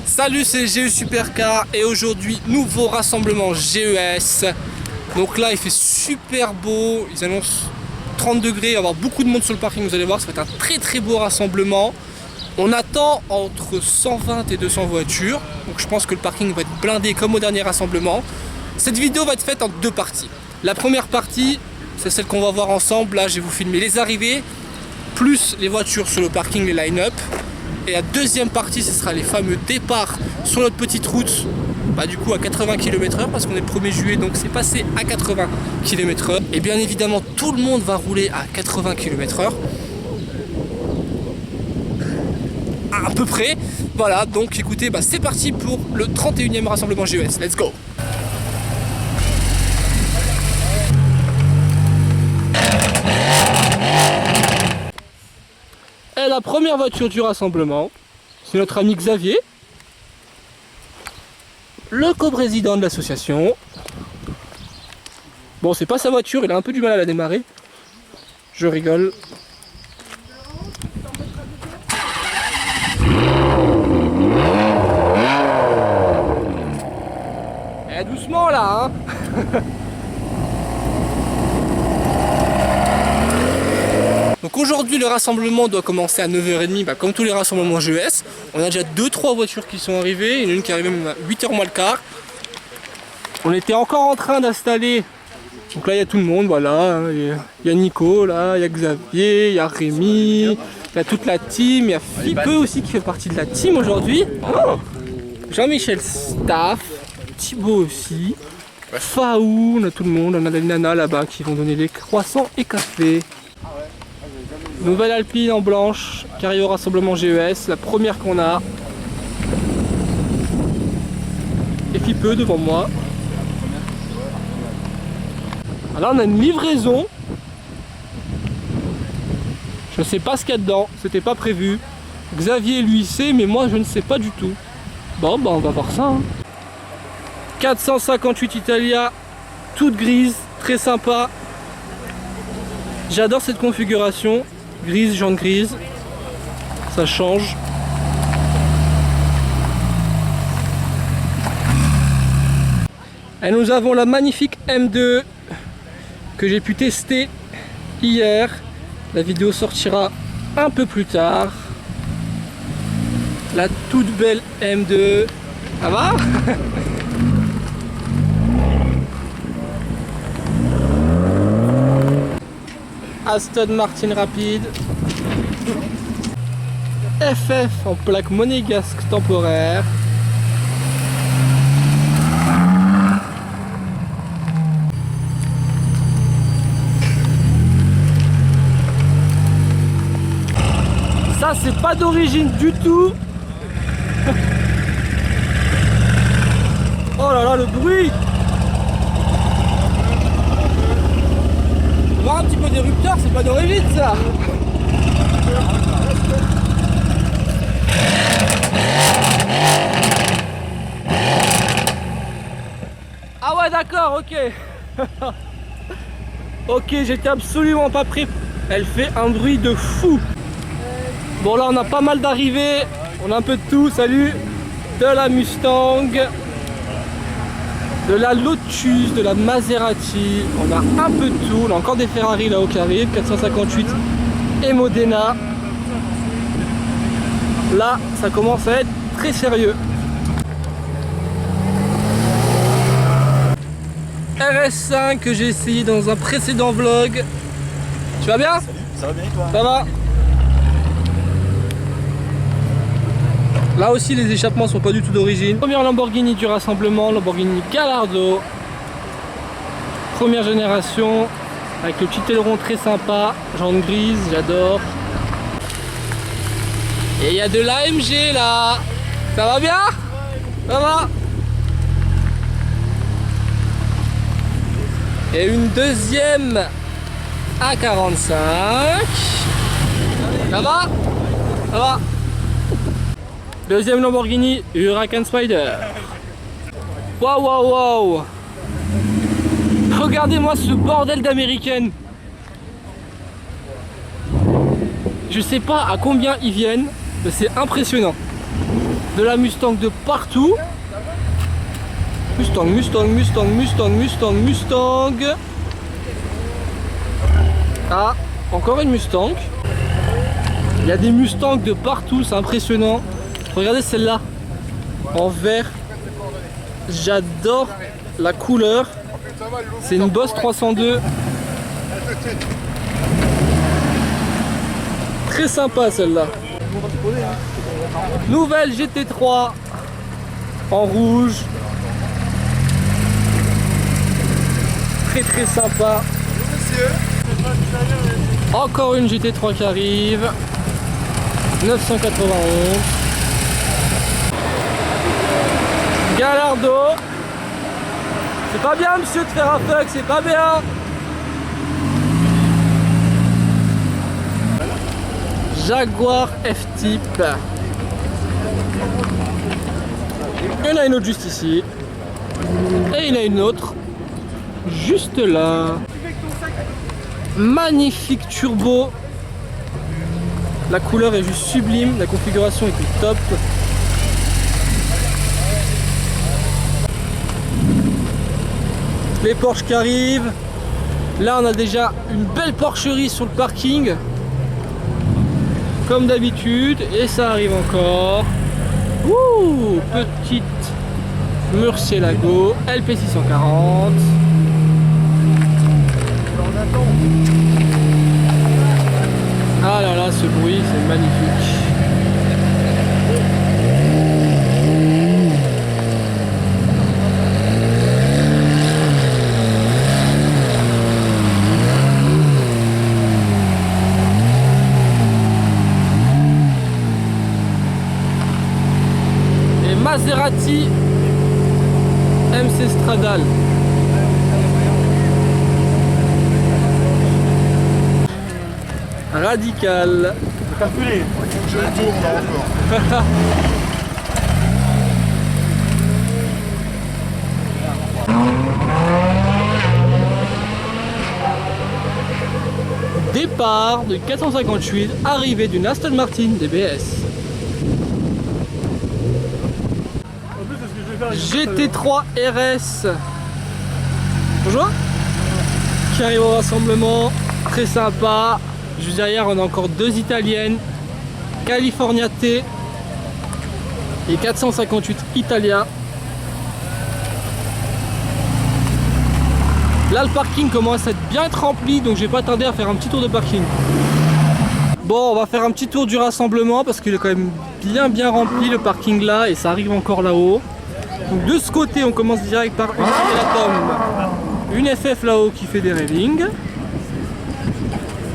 Salut, c'est GE Supercar et aujourd'hui nouveau rassemblement GES. Donc là il fait super beau, ils annoncent 30 degrés, il va y avoir beaucoup de monde sur le parking, vous allez voir, ça va être un très beau rassemblement. On attend entre 120 et 200 voitures, donc je pense que le parking va être blindé comme au dernier rassemblement. Cette vidéo va être faite en deux parties. La première partie, c'est celle qu'on va voir ensemble, là je vais vous filmer les arrivées, plus les voitures sur le parking, les line-up. Et la deuxième partie, ce sera les fameux départs sur notre petite route, du coup à 80 km/h parce qu'on est le 1er juillet, donc c'est passé à 80 km/h. Et bien évidemment, tout le monde va rouler à 80 km/h. À peu près. Voilà, donc écoutez, c'est parti pour le 31e rassemblement GES. Let's go! Et la première voiture du rassemblement, c'est notre ami Xavier, le coprésident de l'association. Bon, c'est pas sa voiture, il a un peu du mal à la démarrer. Je rigole. Eh, doucement là, hein. Donc aujourd'hui le rassemblement doit commencer à 9h30, comme tous les rassemblements GES. On a déjà 2-3 voitures qui sont arrivées, il y en a une qui est arrivée même à 8h moins le quart. On était encore en train d'installer, donc là il y a tout le monde, voilà. Il y a Nico, là, il y a Xavier, il y a Rémi, il y a toute la team, il y a Philippe aussi qui fait partie de la team aujourd'hui. Jean-Michel Staff, Thibaut aussi, Faou, on a tout le monde, on a les nanas là-bas qui vont donner les croissants et café. Nouvelle Alpine en blanche qui arrive au rassemblement GES, la première qu'on a. Et puis peu devant moi. Alors on a une livraison. Je ne sais pas ce qu'il y a dedans, c'était pas prévu. Xavier lui sait, mais moi je ne sais pas du tout. Bon, on va voir ça. 458 Italia, toute grise, très sympa. J'adore cette configuration. Grise, jaune grise, ça change. Et nous avons la magnifique M2 que j'ai pu tester hier. La vidéo sortira un peu plus tard. La toute belle M2. Ça va? Aston Martin rapide, FF en plaque monégasque temporaire, ça c'est pas d'origine du tout. Oh là là, le bruit! Voir un petit peu d'érupteur, c'est pas d'origine ça. Ah ouais d'accord, ok. Ok, j'étais absolument pas prêt. Elle fait un bruit de fou. Bon là on a pas mal d'arrivées, on a un peu de tout, salut. De la Mustang, de la Lotus, de la Maserati, on a un peu de tout, on a encore des Ferrari là-haut qui arrivent, 458 et Modena. Là, ça commence à être très sérieux. RS5 que j'ai essayé dans un précédent vlog. Tu vas bien? Salut, ça va bien toi? Ça va? Là aussi les échappements sont pas du tout d'origine. Première Lamborghini du rassemblement, Lamborghini Gallardo. Première génération, avec le petit aileron très sympa, jaune grise, j'adore. Et il y a de l'AMG là. Ça va bien? Ça va? Et une deuxième A45. Ça va? Ça va? Deuxième Lamborghini Huracan Spider. Waouh waouh waouh. regardez-moi ce bordel d'américaines. Je sais pas à combien ils viennent, mais c'est impressionnant. De la Mustang de partout. Mustang, Mustang, Mustang, Mustang, Mustang, Mustang. Ah, encore une Mustang. Il y a des Mustangs de partout, c'est impressionnant. Regardez celle-là, en vert. J'adore la couleur. C'est une Boss 302. Très sympa celle-là. Nouvelle GT3 en rouge. Très sympa. Encore une GT3 qui arrive. 991. Gallardo. C'est pas bien monsieur de faire un fuck, c'est pas bien. Jaguar F-Type. Il y en a une autre juste ici. Et il y en a une autre juste là. Magnifique turbo. La couleur est juste sublime. La configuration est top. Les Porsche qui arrivent. Là on a déjà une belle porcherie sur le parking. Comme d'habitude. Et ça arrive encore. Ouh, petite Murcielago LP640. Ah là là, ce bruit, c'est magnifique. Et Maserati MC Stradale. Radical. Je tourne là encore. Départ de 458, arrivée d'une Aston Martin DBS. GT3 RS. Bonjour. Qui arrive au rassemblement. Très sympa. Juste derrière on a encore deux italiennes. California T et 458 Italia. Là le parking commence à être bien rempli, donc j'ai pas tardé à faire un petit tour de parking. Bon, on va faire un petit tour du rassemblement parce qu'il est quand même bien rempli le parking là et ça arrive encore là-haut. Donc de ce côté on commence direct par une Triatom, une FF là-haut qui fait des railings,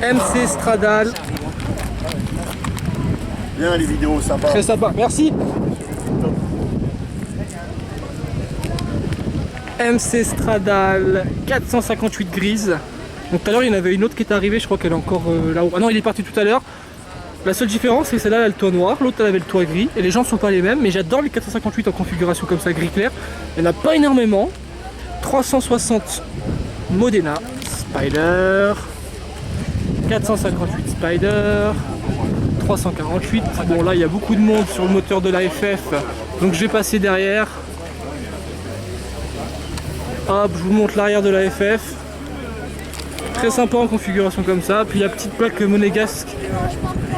MC Stradale. Bien les vidéos, sympa. Très sympa, merci. MC Stradale 458 grise. Donc tout à l'heure il y en avait une autre qui est arrivée, je crois qu'elle est encore là-haut. Ah non, il est parti tout à l'heure. La seule différence c'est que celle-là elle a le toit noir, l'autre elle avait le toit gris. Et les gens ne sont pas les mêmes, mais j'adore les 458 en configuration comme ça, gris clair. Il n'y en a pas énormément. 360 Modena Spider. 458 Spider. 348. Bon là il y a beaucoup de monde sur le moteur de la FF, donc je vais passer derrière. Hop, je vous montre l'arrière de la FF. Très sympa en configuration comme ça. Puis la petite plaque monégasque,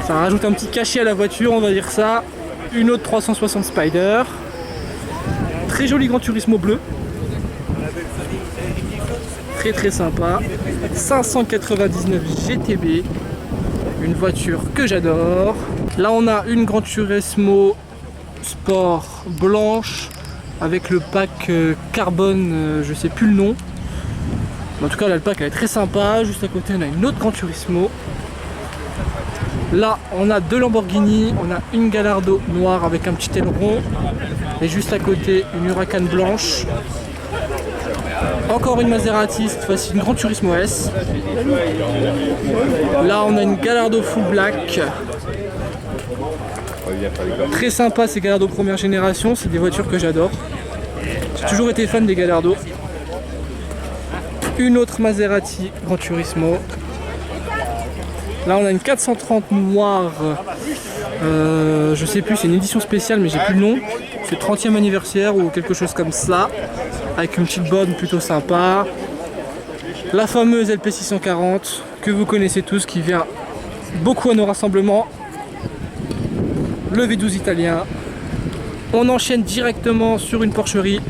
ça rajoute un petit cachet à la voiture, on va dire ça. Une autre 360 Spider. Très joli Gran Turismo bleu. Très sympa. 599 GTB. Une voiture que j'adore. Là on a une Gran Turismo Sport blanche avec le pack carbone, je sais plus le nom. En tout cas là le pack elle est très sympa. Juste à côté on a une autre Gran Turismo. Là on a deux Lamborghini, on a une Gallardo noire avec un petit aileron. Et juste à côté une Huracan blanche. Encore une Maserati, cette fois-ci une Gran Turismo S. Là on a une Gallardo full black. Très sympa ces Gallardo première génération, c'est des voitures que j'adore. J'ai toujours été fan des Gallardo. Une autre Maserati Gran Turismo. Là on a une 430 noire, je sais plus, c'est une édition spéciale mais j'ai plus le nom. C'est 30e anniversaire ou quelque chose comme ça. Avec une petite bonne plutôt sympa. La fameuse LP640 que vous connaissez tous qui vient beaucoup à nos rassemblements. Le V12 italien. On enchaîne directement sur une porcherie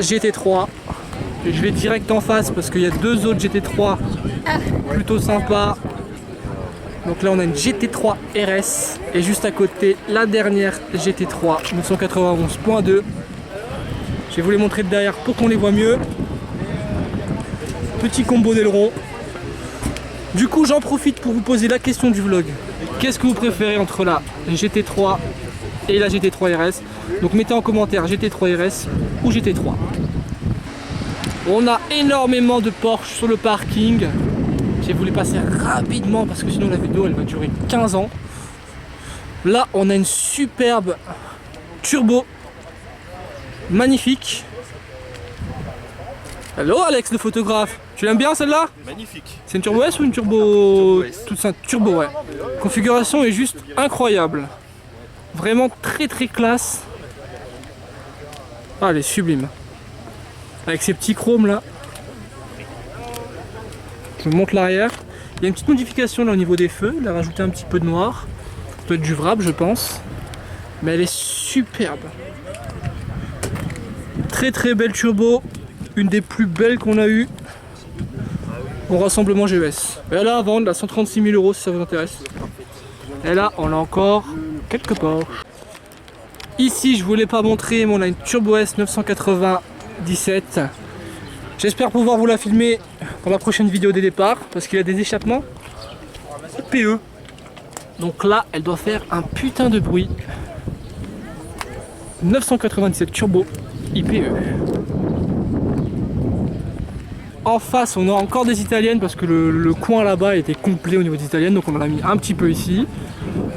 GT3. Je vais direct en face parce qu'il y a deux autres GT3 plutôt sympas. Donc là on a une GT3 RS et juste à côté la dernière GT3 991.2. Je vais vous les montrer de derrière pour qu'on les voit mieux. Petit combo d'aileron. Du coup j'en profite pour vous poser la question du vlog. Qu'est-ce que vous préférez entre la GT3 et la GT3 RS? Donc mettez en commentaire GT3 RS ou GT3. On a énormément de Porsche sur le parking. Je vais vous les passer rapidement parce que sinon la vidéo elle va durer 15 ans. Là on a une superbe turbo. Magnifique. Hello Alex le photographe. Tu l'aimes bien celle-là? Magnifique. C'est une turbo S ou une turbo... Toute simple, turbo ouais. Configuration est juste incroyable. Vraiment très très classe. Ah elle est sublime. Avec ces petits chromes là. Je vous montre l'arrière. Il y a une petite modification là au niveau des feux. Il a rajouté un petit peu de noir. Ça doit être du vrac je pense. Mais elle est superbe. Très très belle turbo. Une des plus belles qu'on a eues au rassemblement GES. Et là à vendre, là 136 000 € si ça vous intéresse. Et là on a encore quelques Porsche. Ici je ne vous l'ai pas montré mais on a une Turbo S 997. J'espère pouvoir vous la filmer dans la prochaine vidéo des départs parce qu'il y a des échappements PE. Donc là elle doit faire un putain de bruit. 997 Turbo IPE. En face on a encore des italiennes parce que le coin là-bas était complet au niveau des italiennes, donc on en a mis un petit peu ici.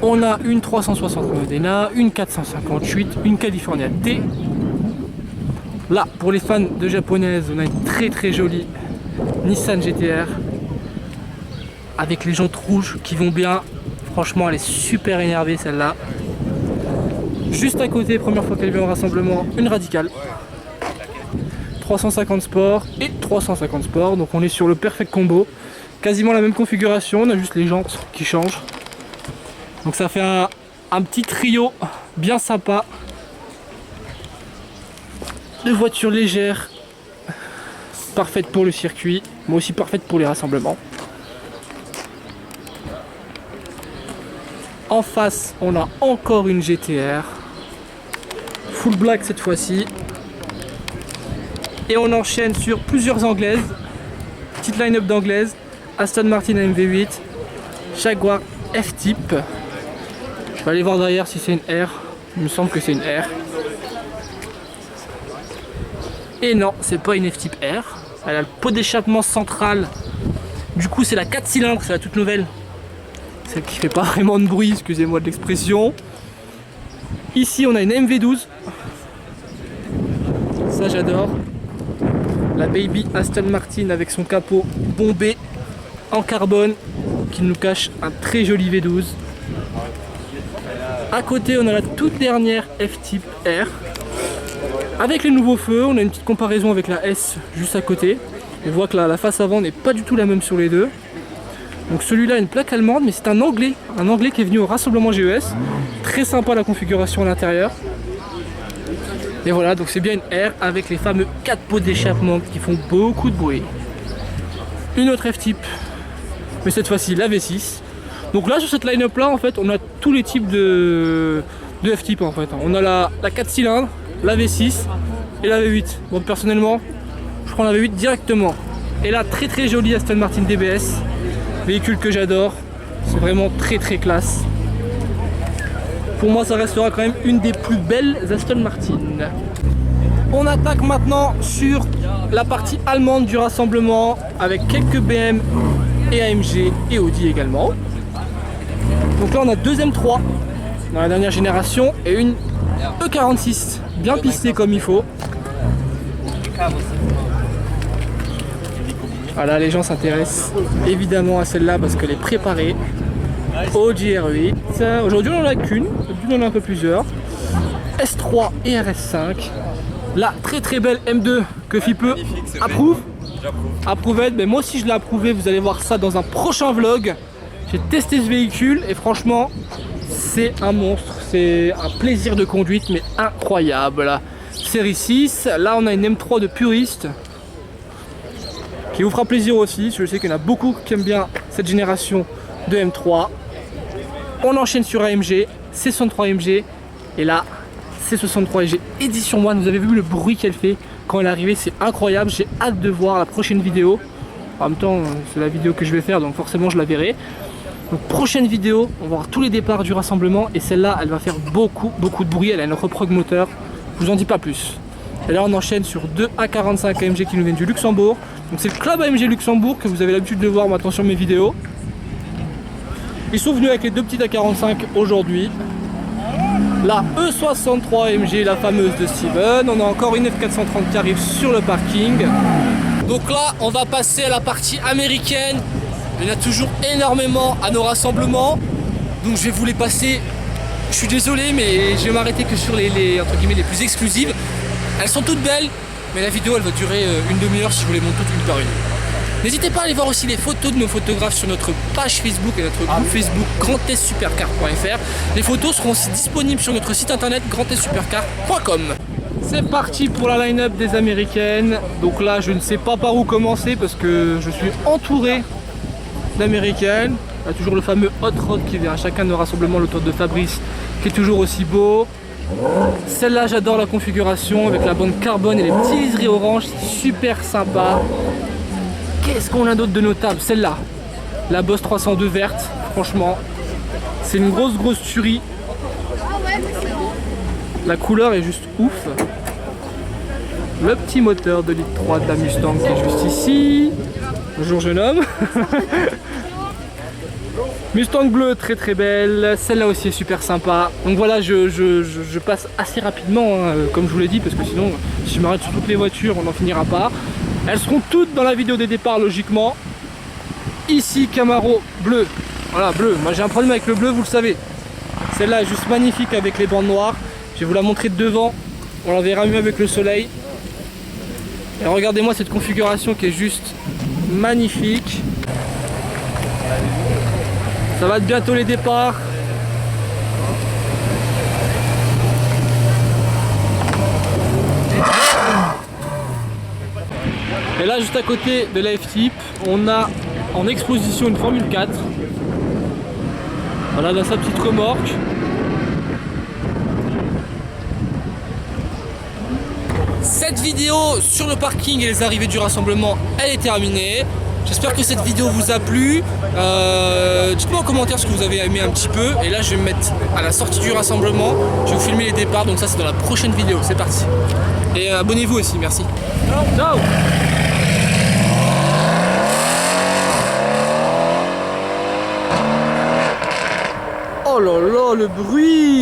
On a une 360 Modena, une 458, une California T. Là pour les fans de japonaises on a une très très jolie Nissan GTR avec les jantes rouges qui vont bien. Franchement elle est super énervée celle-là. Juste à côté, première fois qu'elle vient au rassemblement, une Radicale 350 Sport et 350 Sport, donc on est sur le perfect combo, quasiment la même configuration, on a juste les jantes qui changent, donc ça fait un petit trio bien sympa de voitures légères, parfaites pour le circuit mais aussi parfaites pour les rassemblements. En face on a encore une GTR full black cette fois-ci. Et on enchaîne sur plusieurs anglaises. Petite line-up d'anglaises. Aston Martin AMV8. Jaguar F-Type. Je vais aller voir derrière si c'est une R. Il me semble que c'est une R. Et non, c'est pas une F-Type R. Elle a le pot d'échappement central. Du coup c'est la 4 cylindres, c'est la toute nouvelle. Celle qui fait pas vraiment de bruit, excusez-moi de l'expression. Ici on a une MV12. Ça j'adore. La baby Aston Martin avec son capot bombé en carbone qui nous cache un très joli V12. À côté on a la toute dernière F-Type R. Avec les nouveaux feux, on a une petite comparaison avec la S juste à côté. On voit que la face avant n'est pas du tout la même sur les deux. Donc celui-là a une plaque allemande, mais c'est un anglais qui est venu au rassemblement GES. Très sympa la configuration à l'intérieur. Et voilà, donc c'est bien une R avec les fameux 4 pots d'échappement qui font beaucoup de bruit. Une autre F-Type, mais cette fois-ci la V6. Donc là sur cette line-up là en fait on a tous les types de F-Type en fait. On a la 4 cylindres, la V6 et la V8. Bon personnellement je prends la V8 directement. Et là très très jolie Aston Martin DBS. Véhicule que j'adore, c'est vraiment très très classe. Pour moi ça restera quand même une des plus belles Aston Martin. On attaque maintenant sur la partie allemande du rassemblement avec quelques BM et AMG et Audi également. Donc là on a deux M3 dans la dernière génération et une E46 bien pistée comme il faut. Voilà, les gens s'intéressent évidemment à celle-là parce qu'elle est préparée. Audi R8. Aujourd'hui on en a qu'une, on en a un peu plusieurs. S3 et RS5. La très belle M2 que Fipe approuve. Approuvette, mais moi aussi je l'ai approuvé, vous allez voir ça dans un prochain vlog. J'ai testé ce véhicule et franchement c'est un monstre, c'est un plaisir de conduite mais incroyable. Série 6, là on a une M3 de puriste qui vous fera plaisir aussi, je sais qu'il y en a beaucoup qui aiment bien cette génération de M3. On enchaîne sur AMG, C63 AMG et là C63 AMG édition 1, vous avez vu le bruit qu'elle fait quand elle est arrivée, c'est incroyable, j'ai hâte de voir la prochaine vidéo. En même temps c'est la vidéo que je vais faire donc forcément je la verrai. Donc prochaine vidéo, on va voir tous les départs du rassemblement et celle-là elle va faire beaucoup de bruit, elle a une reprog moteur, je vous en dis pas plus. Et là on enchaîne sur deux A45 AMG qui nous viennent du Luxembourg. Donc c'est le club AMG Luxembourg que vous avez l'habitude de voir maintenant sur mes vidéos. Ils sont venus avec les deux petites A45 aujourd'hui. La E63 AMG, la fameuse de Steven. On a encore une F430 qui arrive sur le parking. Donc là, on va passer à la partie américaine. Il y en a toujours énormément à nos rassemblements. Donc je vais vous les passer. Je suis désolé, mais je vais m'arrêter que sur les entre guillemets les plus exclusives. Elles sont toutes belles, mais la vidéo elle va durer une demi-heure si je vous les montre toutes une par une. N'hésitez pas à aller voir aussi les photos de nos photographes sur notre page Facebook et notre groupe Facebook grandtestsupercar.fr. Les photos seront aussi disponibles sur notre site internet grandtestsupercar.com. C'est parti pour la line-up des américaines. Donc là je ne sais pas par où commencer parce que je suis entouré d'américaines. Il y a toujours le fameux Hot Rod qui vient à chacun de nos rassemblements, l'auteur de Fabrice qui est toujours aussi beau. Celle-là j'adore la configuration avec la bande carbone et les petits liserés orange, super sympa. Qu'est-ce qu'on a d'autre de notable? Celle-là, la Boss 302 verte, franchement, c'est une grosse tuerie. La couleur est juste ouf. Le petit moteur de litre 3 de la Mustang qui est juste ici. Bonjour jeune homme. Mustang bleu, très belle. Celle-là aussi est super sympa. Donc voilà, je passe assez rapidement, hein, comme je vous l'ai dit, parce que sinon, si je m'arrête sur toutes les voitures, on n'en finira pas. Elles seront toutes dans la vidéo des départs logiquement. Ici Camaro bleu. Voilà, bleu. Moi j'ai un problème avec le bleu, vous le savez. Celle-là est juste magnifique avec les bandes noires. Je vais vous la montrer de devant. On la verra mieux avec le soleil. Et regardez-moi cette configuration qui est juste magnifique. Ça va être bientôt les départs. Et là juste à côté de la F-Type, on a en exposition une Formule 4. Voilà, dans sa petite remorque. Cette vidéo sur le parking et les arrivées du rassemblement, elle est terminée. J'espère que cette vidéo vous a plu. Dites-moi en commentaire ce que vous avez aimé un petit peu. Et là je vais me mettre à la sortie du rassemblement. Je vais vous filmer les départs, donc ça c'est dans la prochaine vidéo. C'est parti. Et abonnez-vous aussi, merci. Ciao. Oh là là, le bruit!